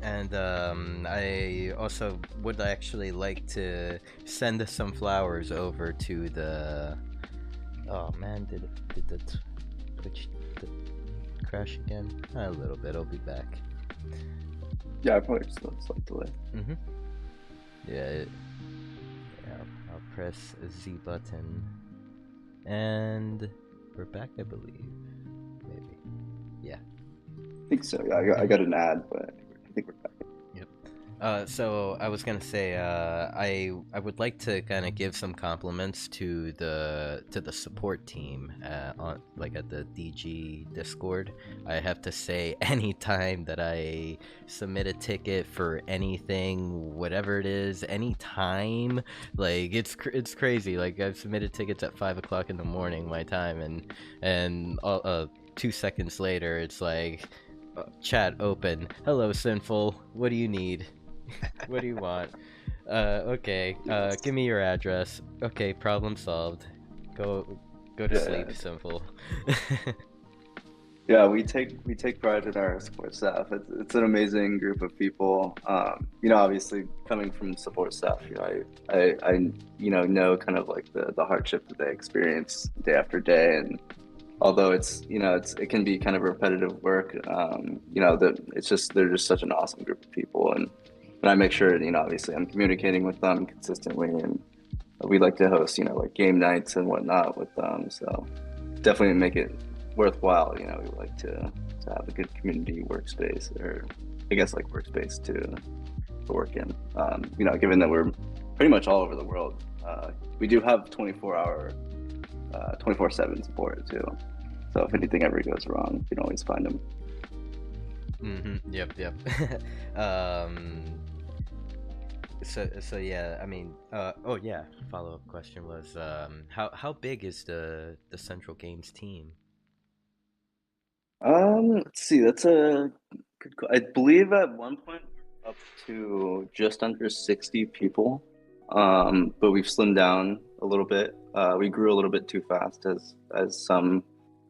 And I also would actually like to send some flowers over to the. Oh man, did the Twitch crash again? A little bit. I'll be back. Yeah, I probably just a slight delay. Yeah, I'll press Z button, and we're back, I believe. Maybe. Yeah. I think so. Yeah, I got an ad, but I think we're back. Yep. So I was gonna say, I would like to kind of give some compliments to the support team, on like at the DG Discord. I have to say, anytime that I submit a ticket for anything, whatever it is, anytime, like it's crazy. Like I've submitted tickets at 5 o'clock in the morning my time, and 2 seconds later, it's like, chat open. Hello, Sinful. What do you need? What do you want? Okay. Yes. Give me your address. Okay, problem solved. Go to Yeah, sleep, Sinful. yeah. We take pride in our support staff. It's an amazing group of people. Obviously coming from support staff, I know kind of like the hardship that they experience day after day, and although it can be kind of repetitive work, that they're just such an awesome group of people, and I make sure, obviously I'm communicating with them consistently, and we like to host, like game nights and whatnot with them. So definitely make it worthwhile. We like to have a good community workspace, or I guess like workspace to work in. Given that we're pretty much all over the world, we do have 24-hour 24/7 support too. So if anything ever goes wrong, you can always find them. Yep. um. So yeah. I mean. Oh yeah. Follow up question was how big is the Central Games team? Let's see. That's a I believe at one point we were up to just under 60 people. But we've slimmed down a little bit. We grew a little bit too fast, as some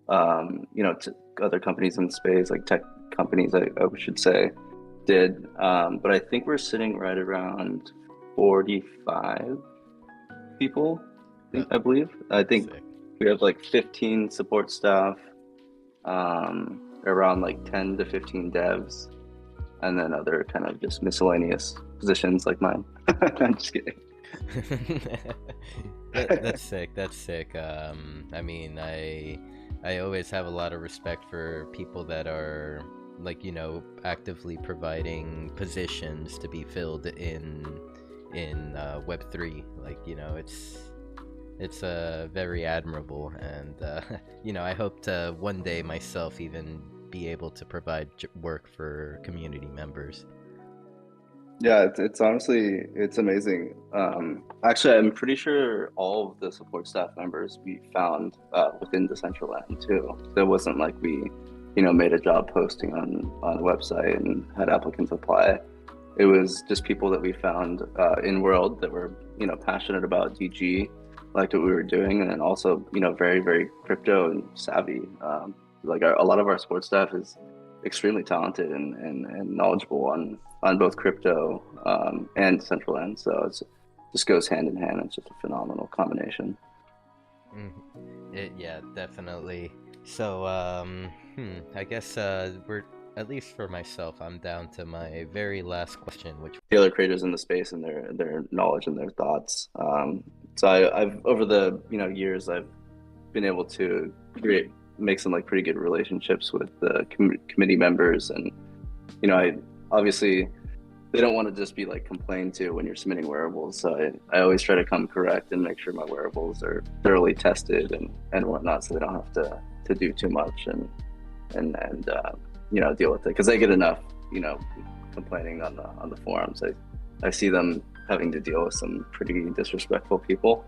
other companies in the space, like tech companies, I should say, did. But I think we're sitting right around 45 people. Uh, I believe. I think Sick. we have like 15 support staff, around like 10 to 15 devs, and then other kind of just miscellaneous positions like mine. I'm just kidding. That's sick. That's sick. I mean, I always have a lot of respect for people that are, like, actively providing positions to be filled in Web3. Like, it's very admirable, and I hope to one day myself even be able to provide work for community members. Yeah, it's honestly it's amazing. Actually, I'm pretty sure all of the support staff members we found within Decentraland too. So it wasn't like we, made a job posting on a website and had applicants apply. It was just people that we found in world that were, passionate about DG, liked what we were doing, and then also, very, very crypto and savvy. Like a lot of our support staff is extremely talented and knowledgeable on both crypto, and Central End. So it just goes hand in hand. It's just a phenomenal combination. Yeah, definitely. So, I guess we're, at least for myself, I'm down to my very last question, which. The other creators in the space and their knowledge and their thoughts. So I've over the years I've been able to make some like pretty good relationships with the committee members, and I obviously they don't want to just be like complained to when you're submitting wearables. So I always try to come correct and make sure my wearables are thoroughly tested and whatnot, so they don't have to do too much and deal with it, because they get enough complaining on the forums. I see them having to deal with some pretty disrespectful people.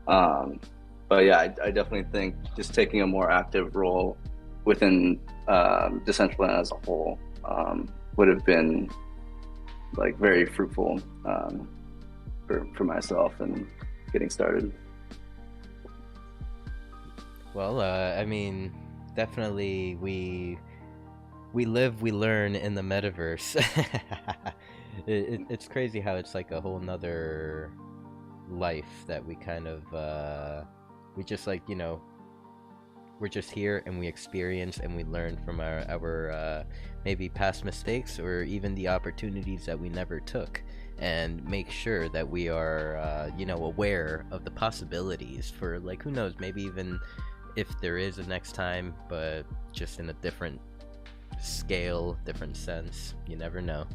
But yeah, I definitely think just taking a more active role within Decentraland as a whole would have been like very fruitful, for myself and getting started. Well, I mean, definitely we live, we learn in the metaverse. It's crazy how it's like a whole nother life that we kind of we just like, we're just here and we experience and we learn from our maybe past mistakes or even the opportunities that we never took, and make sure that we are aware of the possibilities for, like, who knows, maybe even if there is a next time, but just in a different scale, different sense. You never know.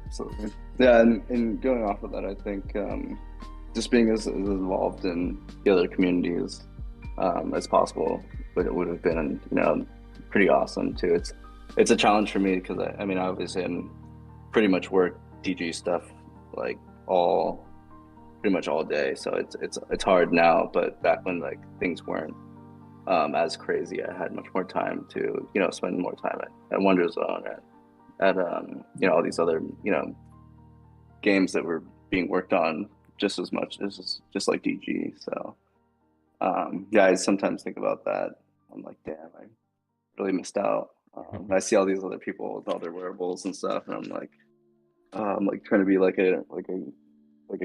Absolutely. Yeah, and going off of that, I think just being as involved in the other communities as possible would have been, pretty awesome too. It's a challenge for me because I mean, obviously I'm pretty much work DG stuff like pretty much all day, so it's hard now. But back when like things weren't as crazy, I had much more time to spend more time at Wonder Zone, at all these other games that were being worked on just as much as just like DG. So yeah, I sometimes think about that. I'm like, damn, I really missed out. I see all these other people with all their wearables and stuff, and I'm like trying to be like a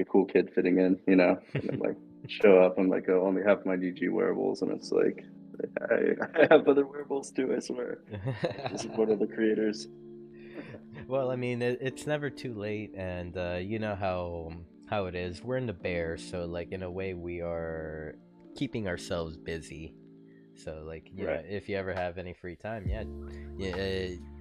cool kid fitting in, and then like show up. I'm like, oh, only have my DG wearables, and it's like, I have other wearables too. I swear, to support other creators. Well, I mean, it's never too late, and you know how it is. We're in the bear, so like in a way, we are keeping ourselves busy. So like, yeah, Right. if you ever have any free time, yeah,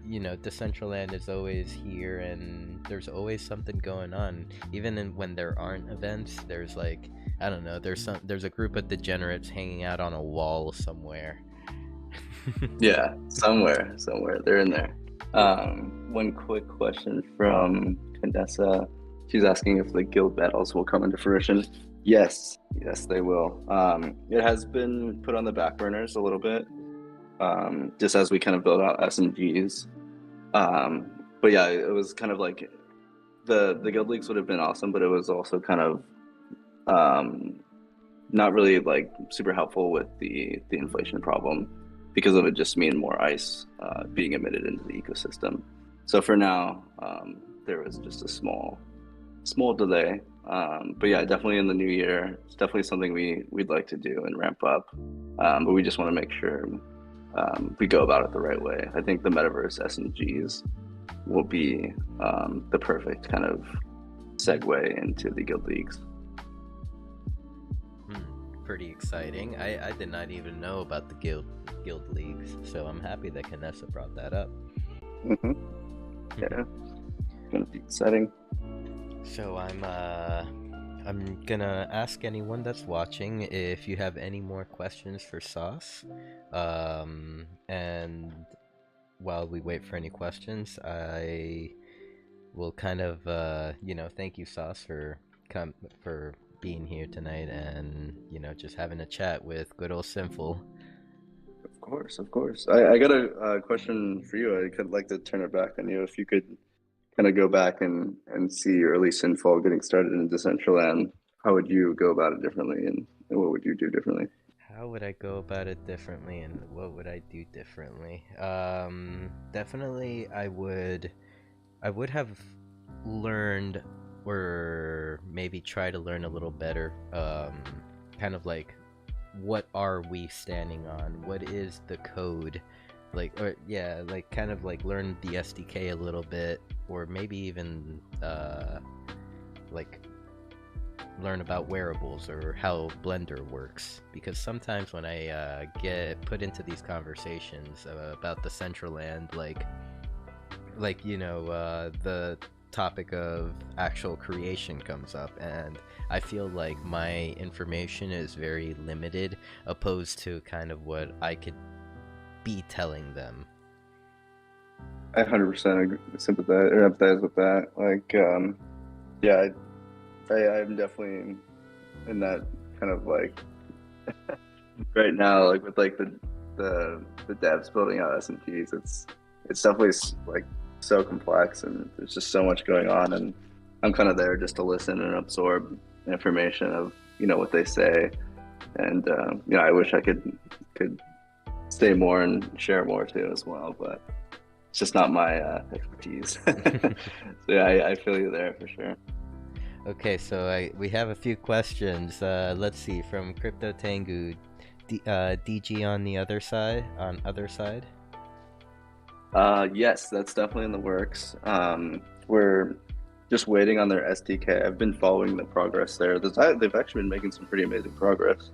Decentraland is always here, and there's always something going on. Even when there aren't events, there's like, I don't know, there's a group of degenerates hanging out on a wall somewhere. Yeah, somewhere they're in there. One quick question from Condessa. She's asking if the guild battles will come into fruition. Yes, they will. It has been put on the back burners a little bit, just as we kind of build out SMGs. But yeah, it was kind of like the guild leagues would have been awesome, but it was also kind of not really like super helpful with the inflation problem, because of it just mean more ice being emitted into the ecosystem. So for now, there was just a small delay. But yeah, definitely in the new year, it's definitely something we'd like to do and ramp up. But we just want to make sure we go about it the right way. I think the metaverse SMGs will be the perfect kind of segue into the guild leagues. Pretty exciting. I did not even know about the guild leagues, so I'm happy that Canessa brought that up. Mm-hmm. Yeah, it's gonna be exciting. So I'm gonna ask anyone that's watching if you have any more questions for Sauce. And while we wait for any questions, I will kind of thank you, Sauce, for being here tonight, and just having a chat with good old Sinful. Of course. I got a question for you. I could like to turn it back on you. If you could kind of go back and see early Sinful getting started in Decentraland, how would you go about it differently, and what would you do differently? How would I go about it differently, and what would I do differently? Definitely, I would have learned, or maybe try to learn a little better, kind of like, what are we standing on? What is the code? Like, or yeah, like kind of like learn the SDK a little bit, or maybe even like learn about wearables or how Blender works. Because sometimes when I get put into these conversations about the Decentraland, the topic of actual creation comes up, and I feel like my information is very limited, opposed to kind of what I could be telling them. I 100% sympathize or empathize with that. Like, yeah, I'm definitely in that kind of like right now, like with like the devs building out SMGs. It's definitely like so complex, and there's just so much going on, and I'm kind of there just to listen and absorb information of what they say, and I wish I could stay more and share more too as well, but it's just not my expertise. So yeah, I feel you there for sure. Okay, so we have a few questions. Let's see, from Crypto Tengu, DG on the other side, on other side. Yes, that's definitely in the works. We're just waiting on their SDK. I've been following the progress there. They've actually been making some pretty amazing progress.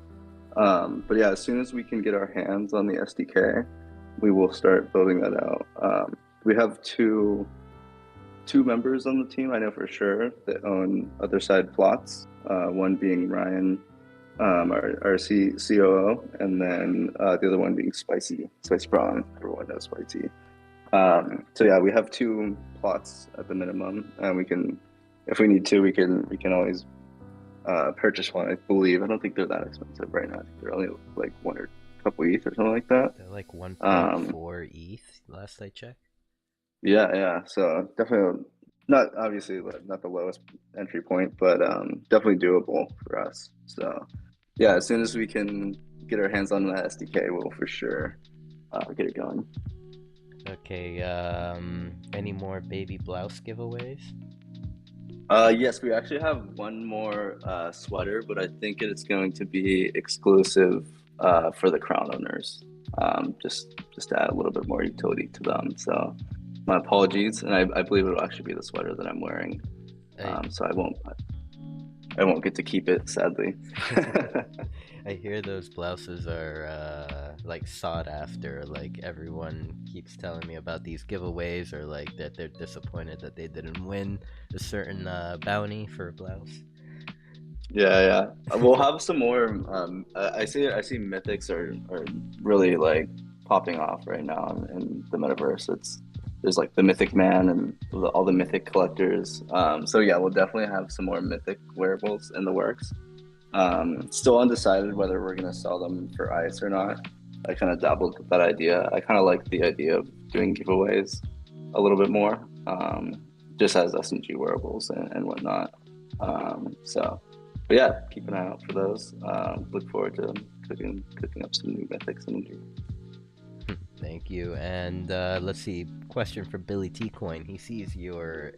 But yeah, as soon as we can get our hands on the SDK, we will start building that out. We have two members on the team I know for sure that own other side plots. One being Ryan, our COO, and then the other one being Spicy Braun. Everyone knows Spicy. So yeah, we have two plots at the minimum, and we can, if we need to, we can always purchase one. I believe I don't think they're that expensive right now. I think they're only like one or a couple ETH or something like that. They're like Um, 1.4 ETH last I checked. yeah, yeah. So definitely not obviously not the lowest entry point, but definitely doable for us. So yeah, as soon as we can get our hands on that SDK, we'll for sure get it going. Okay, any more baby blouse giveaways? Yes, we actually have one more sweater, but I think it's going to be exclusive for the crown owners. Just to add a little bit more utility to them. So my apologies, and I believe it'll actually be the sweater that I'm wearing. I So I won't get to keep it, sadly. I hear those blouses are like sought after. Like everyone keeps telling me about these giveaways, or like that they're disappointed that they didn't win a certain bounty for a blouse. Yeah, yeah. We'll have some more. I see mythics are really like popping off right now in the metaverse. There's like the Mythic Man and all the Mythic collectors. So yeah, we'll definitely have some more Mythic wearables in the works. Still undecided whether we're gonna sell them for ice or not. I kind of dabbled with that idea. I kind of like the idea of doing giveaways a little bit more, just as SMG wearables and whatnot. So, but yeah, keep an eye out for those. Look forward to cooking up some new mythics and new. Thank you. And let's see. Question for Billy T Coin. He sees your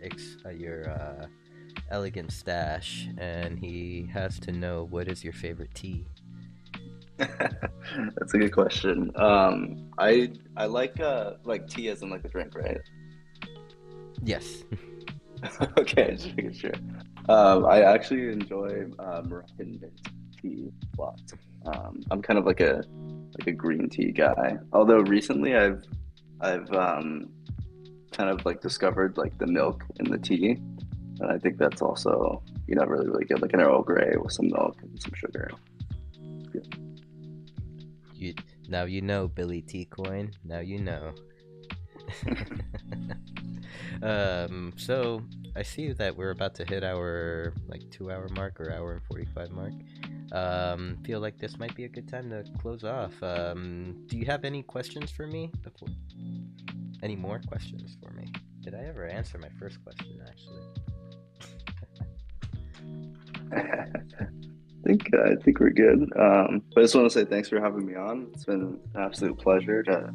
elegant stash, and he has to know what is your favorite tea. That's a good question. I like tea as in like the drink, right? Yes. Okay, just making sure. I actually enjoy Moroccan mint tea a lot. I'm kind of like a green tea guy. Although recently I've kind of like discovered like the milk in the tea, and I think that's also really really good. Like an Earl Grey with some milk and some sugar. You now you know, Billy T Coin. Now you know. So I see that we're about to hit our like 2 hour mark or hour and 45 mark. Feel like this might be a good time to close off. Do you have any questions for me before? Any more questions for me? Did I ever answer my first question actually? I think we're good. But I just want to say thanks for having me on. It's been an absolute pleasure to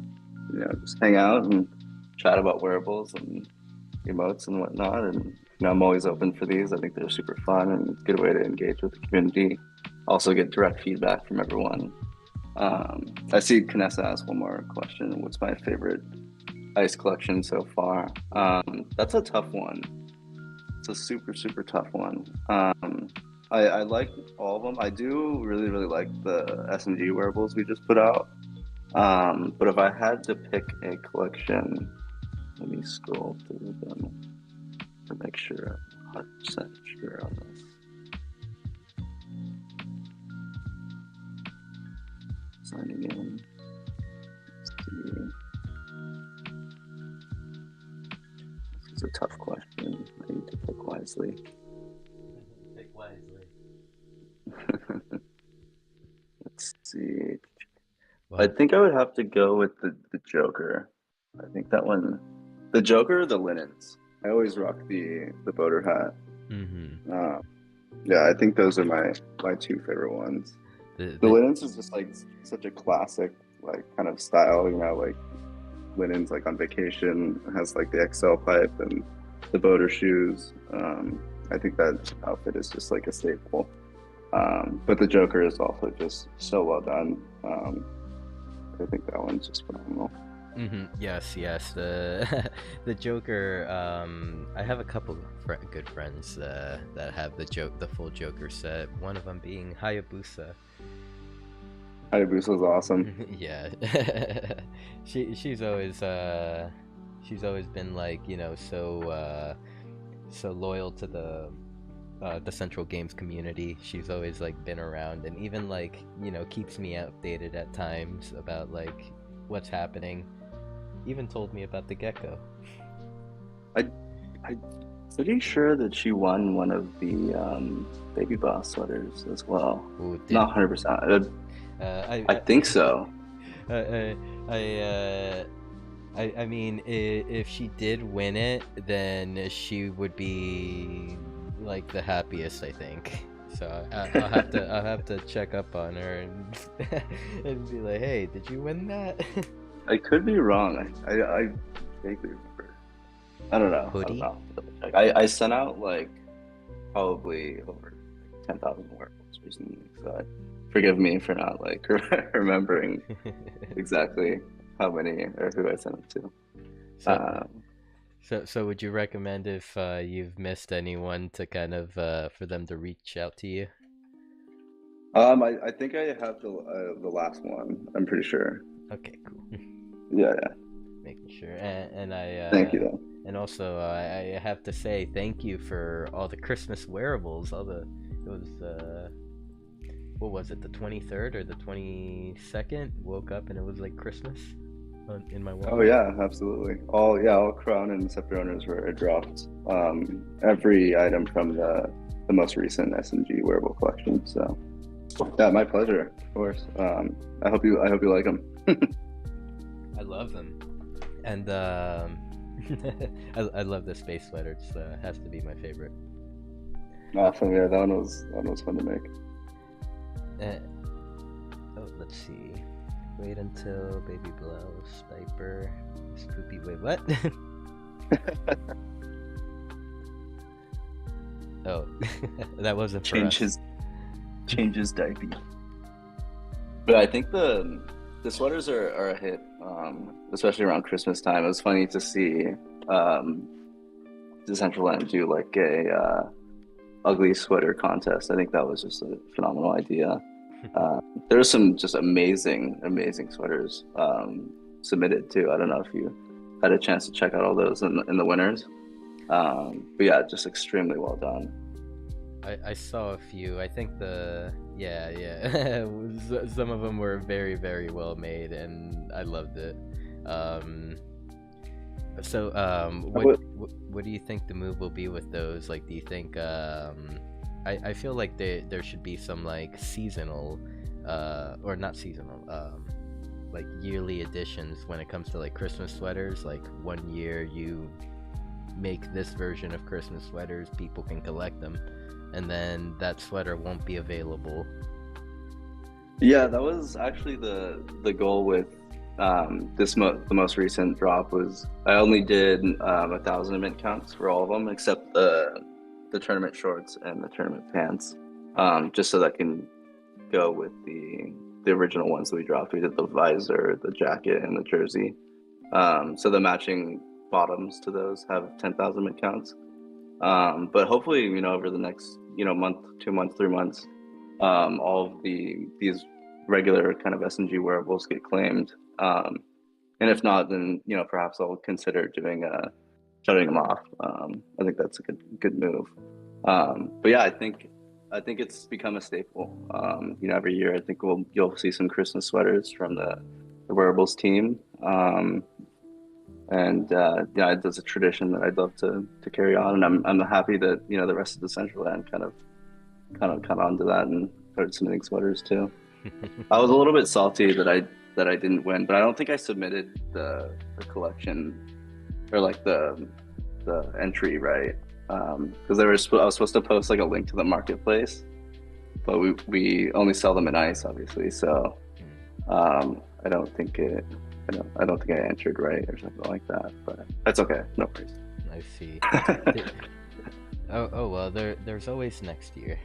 just hang out and chat about wearables and emotes and whatnot. And I'm always open for these. I think they're super fun and a good way to engage with the community. Also get direct feedback from everyone. I see Kanessa asked one more question. What's my favorite ice collection so far? That's a tough one. It's a super, super tough one. I like all of them. I do really, really like the SMG wearables we just put out. But if I had to pick a collection, let me scroll through them to make sure I'm 100% sure on this. Signing in. Let's see. This is a tough question. I need to pick wisely. Pick wisely. Let's see. I Well, think I would have to go with the Joker. I think that one, the Joker, or the linens. I always rock the boater hat. mm-hmm. Uh, yeah, I think those are my two favorite ones. The The the linens is just like such a classic like kind of style, like linens like on vacation. It has like the XL pipe and the boater shoes. I think that outfit is just like a staple. But the Joker is also just so well done. I think that one's just phenomenal. Yes, yes. The the Joker. I have a couple good friends that have the full Joker set. One of them being Hayabusa. Hayabusa is awesome. Yeah. She's always been like, so loyal to the Central Games community. She's always like been around and even like, keeps me updated at times about like what's happening. Even told me about the gecko. I, I'm pretty sure that she won one of the Baby Boss sweaters as well. Ooh, Not 100%. I I think so. I I mean, if she did win it, then she would be like the happiest, I think. So I'll have to check up on her and and be like, hey, did you win that? I could be wrong. I vaguely remember. I don't know. Hoodie? I don't know. Double check. I sent out like probably over 10,000 wearables recently, so forgive me for not like remembering exactly how many or who I sent it to. So, Um, so would you recommend if you've missed anyone to kind of for them to reach out to you? I think I have the last one. I'm pretty sure. Okay, cool. Yeah, yeah. Making sure, and I Thank you though. and also I have to say thank you for all the Christmas wearables. All the it was what was it, the 23rd or the 22nd? Woke up and it was like Christmas in my Oh wallet. yeah, absolutely. All Crown and Scepter owners were dropped. Every item from the most recent S&G wearable collection. So yeah, my pleasure, of course. I hope you like them. I love them, and I love the space sweater. It has to be my favorite. Awesome. Yeah, that one was fun to make. Uh, oh, let's see. Wait until baby blouse diaper. Spoopy. Wait, what? Oh, that wasn't for Change us. his change his diaper. But I think the sweaters are a hit, especially around Christmas time. It was funny to see Decentral do like a ugly sweater contest. I think that was just a phenomenal idea. There are some just amazing sweaters submitted too. I don't know if you had a chance to check out all those in the winners. But yeah, just extremely well done. I saw a few. I think yeah. Some of them were very well made, and I loved it. Um, I would- what do you think the move will be with those? Like, do you think I feel like there should be some like seasonal, or not seasonal, like yearly editions when it comes to like Christmas sweaters. Like one year you make this version of Christmas sweaters, people can collect them, and then that sweater won't be available. Yeah, that was actually the goal with the most recent drop was I only did 1,000 mint counts for all of them except the tournament shorts and the tournament pants, just so that can go with the original ones that we dropped. We did the visor, the jacket, and the jersey. So the matching bottoms to those have 10,000 mint counts. But hopefully, over the next month, 2 months, 3 months, all of these regular kind of S&G wearables get claimed. And if not, then perhaps I'll consider doing shutting them off. I think that's a good move. But yeah, I think it's become a staple. Every year I think you'll see some Christmas sweaters from the wearables team. And yeah, it's a tradition that I'd love to carry on, and I'm happy that the rest of the Central Land kind of caught on to that and started submitting sweaters too. I was a little bit salty that I didn't win, but I don't think I submitted the collection or like the entry right, because I was supposed to post like a link to the marketplace, but we only sell them in ice, obviously, so I don't think I don't think I answered right or something like that, but that's okay. No worries. I see. Did, oh well, there's always next year.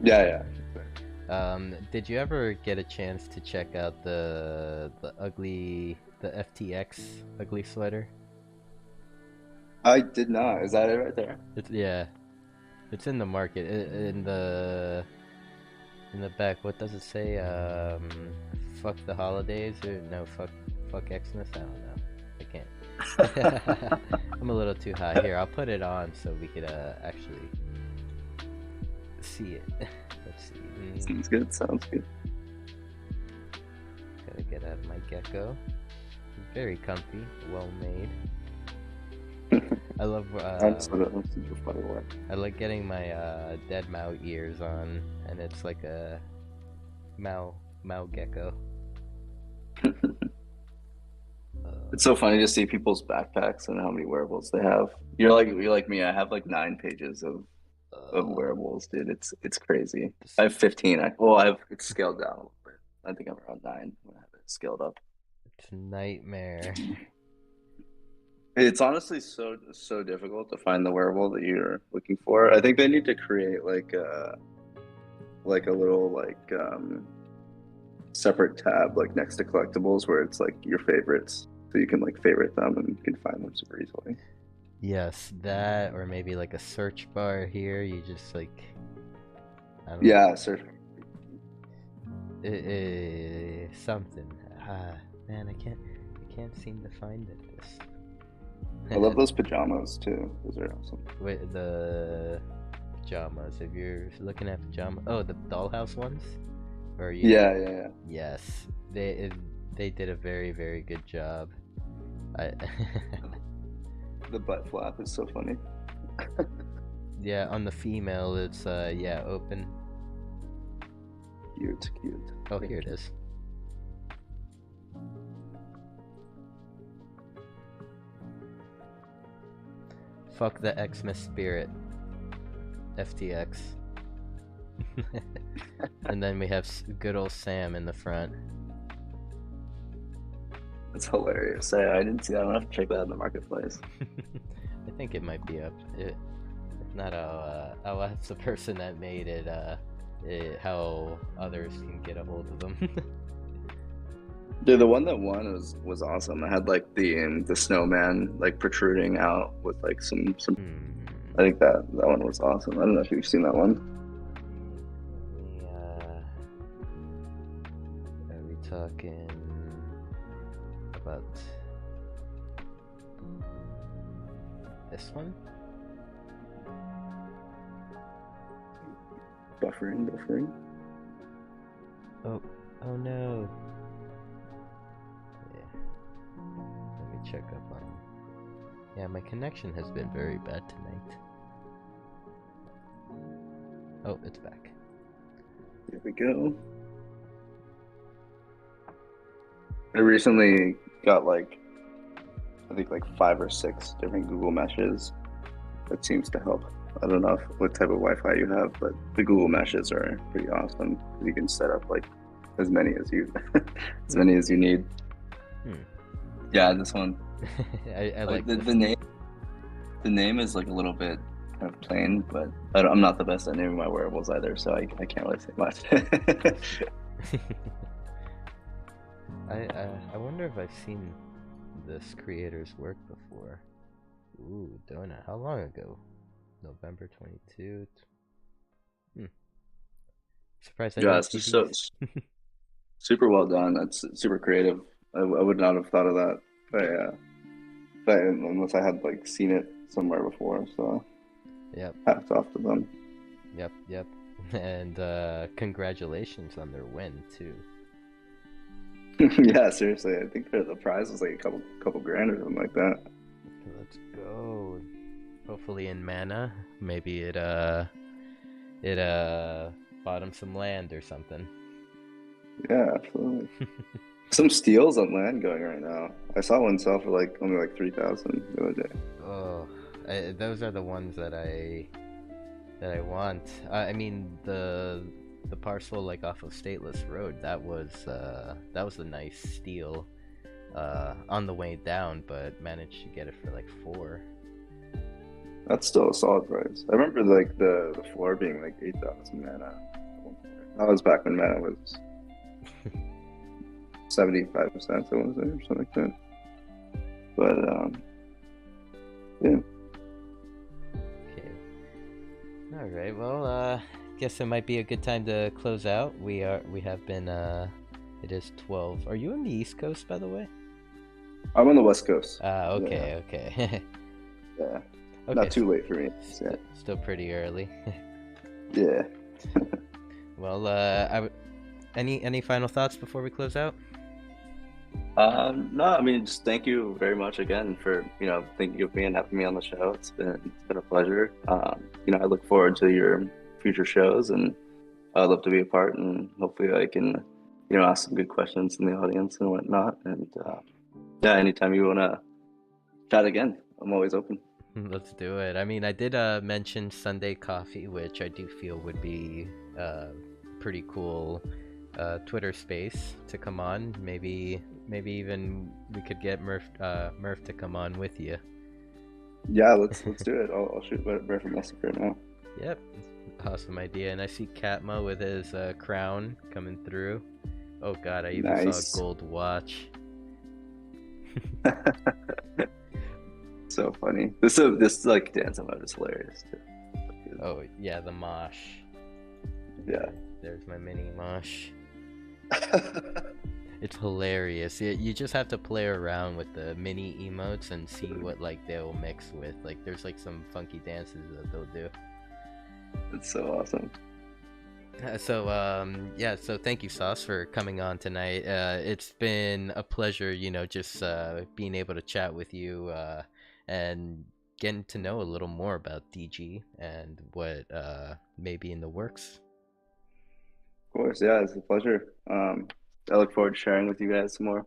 Yeah, Did you ever get a chance to check out the FTX ugly sweater? I did not. Is that it right there? It's yeah, it's in the market in the back. What does it say? Fuck the holidays or no? Fuck Xmas. I don't know. I can't. I'm a little too high. Here, I'll put it on so we could actually see it. Let's see. Sounds good. Sounds good. Gotta get out of my gecko. Very comfy, well made. I love. That's super funny one. I like getting my dead Mao ears on, and it's like a Mao gecko. It's so funny to see people's backpacks and how many wearables they have. You're like me. I have like 9 pages of wearables, dude. It's crazy. I have 15. It's scaled down a little bit. I think I'm around 9 when I have it scaled up. It's a nightmare. It's honestly so difficult to find the wearable that you're looking for. I think they need to create like a little separate tab like next to collectibles where it's like your favorites, so you can like favorite them and you can find them super easily. Yes, that, or maybe like a search bar here. You just like, I don't know. Yeah, search. Something. Man, I can't seem to find it. I love those pajamas too. Those are awesome. Wait, the pajamas. If you're looking at pajamas, oh, the dollhouse ones, or you? Yeah. Yes, they did a very good job. I The butt flap is so funny. yeah, on the female, it's yeah, open. Cute. Oh, here it is. Fuck the Xmas spirit. FTX. And then we have good old Sam in the front. That's hilarious. I didn't see that. I'm gonna have to check that out in the marketplace. I think it might be up. If not, I'll ask the person that made it, how others can get a hold of them. Dude, the one that won was awesome. I had like the snowman like protruding out with like some. I think that one was awesome. I don't know if you've seen that one. Are we talking about this one? Buffering. Oh no. Let me check up on. Yeah, my connection has been very bad tonight. Oh, it's back. Here we go. I recently got like, I think like 5 or 6 different Google meshes. That seems to help. I don't know what type of Wi-Fi you have, but the Google meshes are pretty awesome. You can set up like as many as you need. Yeah, this one. I like the name. The name is like a little bit kind of plain, but I'm not the best at naming my wearables either, so I can't really say much. I wonder if I've seen this creator's work before. Ooh, donut. How long ago? November 22. Surprised I didn't It's see just so these. super well done. That's super creative. I would not have thought of that, but unless I had like seen it somewhere before. So Yep. hats off to them. Yep. And congratulations on their win too. Yeah, seriously. I think the prize was like a couple grand or something like that. Let's go. Hopefully in mana. Maybe it bought him some land or something. Yeah, absolutely. Some steals on land going right now. I saw one sell for like only like 3,000 the other day. Oh, those are the ones that I want. I mean the parcel like off of Stateless Road, that was a nice steal. on the way down, but managed to get it for like 4. That's still a solid price. I remember like the floor being like 8,000 mana. That was back when mana was 75%, I want to say, or something like that. But yeah. Okay. All right. Well, guess it might be a good time to close out. We have been. It is 12. Are you on the East Coast, by the way? I'm on the West Coast. Okay. Okay. Yeah. Okay. Not too late for me. Yeah. Still pretty early. Yeah. Well, any final thoughts before we close out? No, I mean, just thank you very much again for, thinking of me and having me on the show. It's been a pleasure. I look forward to your future shows, and I'd love to be a part, and hopefully I can, ask some good questions in the audience and whatnot. And yeah, anytime you want to chat again, I'm always open. Let's do it. I mean, I did mention Sunday Coffee, which I do feel would be pretty cool Twitter space to come on. Maybe even we could get Murph to come on with you. Yeah, let's do it. I'll shoot Murph a message right now. Yep, awesome idea. And I see Katma with his crown coming through. Oh god, I even saw a gold watch. So funny. This like dance mode is hilarious too. Oh yeah, the mosh. Yeah. There's my mini mosh. It's hilarious. You just have to play around with the mini emotes and see what like they'll mix with. Like there's like some funky dances that they'll do. It's so awesome. So thank you, Saus, for coming on tonight. It's been a pleasure, just being able to chat with you and getting to know a little more about DG and what may be in the works. Of course, yeah, it's a pleasure. I look forward to sharing with you guys some more.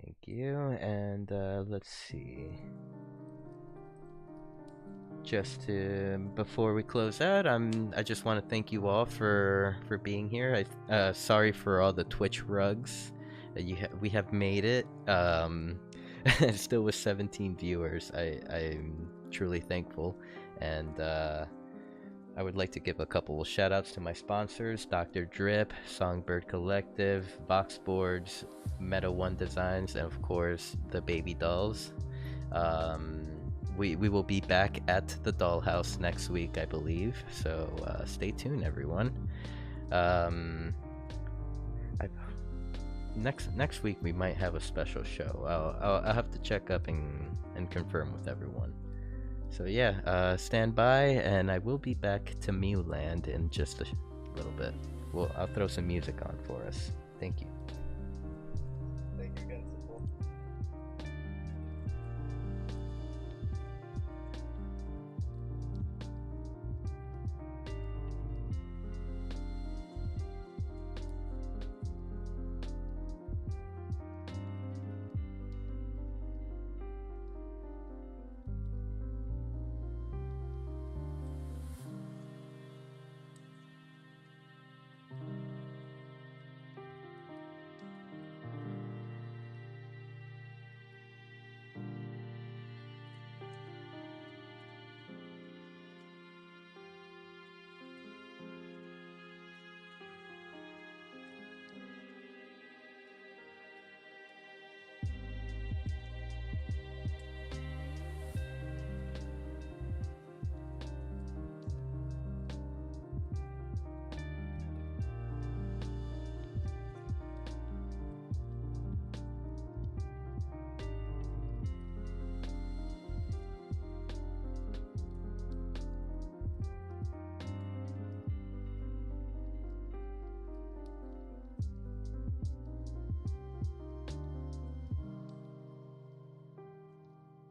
Thank you, and let's see. Before we close out, I just want to thank you all for being here. Sorry for all the Twitch rugs. We have made it. Still with 17 viewers. I'm truly thankful, and I would like to give a couple of shout outs to my sponsors: Dr. Drip, Songbird Collective, Boxboards, Meta One Designs, and of course the Baby Dolls. We will be back at the Dollhouse next week, I believe. So stay tuned, everyone. Next week we might have a special show. I'll have to check up and confirm with everyone. So yeah, stand by, and I will be back to MewLand in just a little bit. I'll throw some music on for us. Thank you.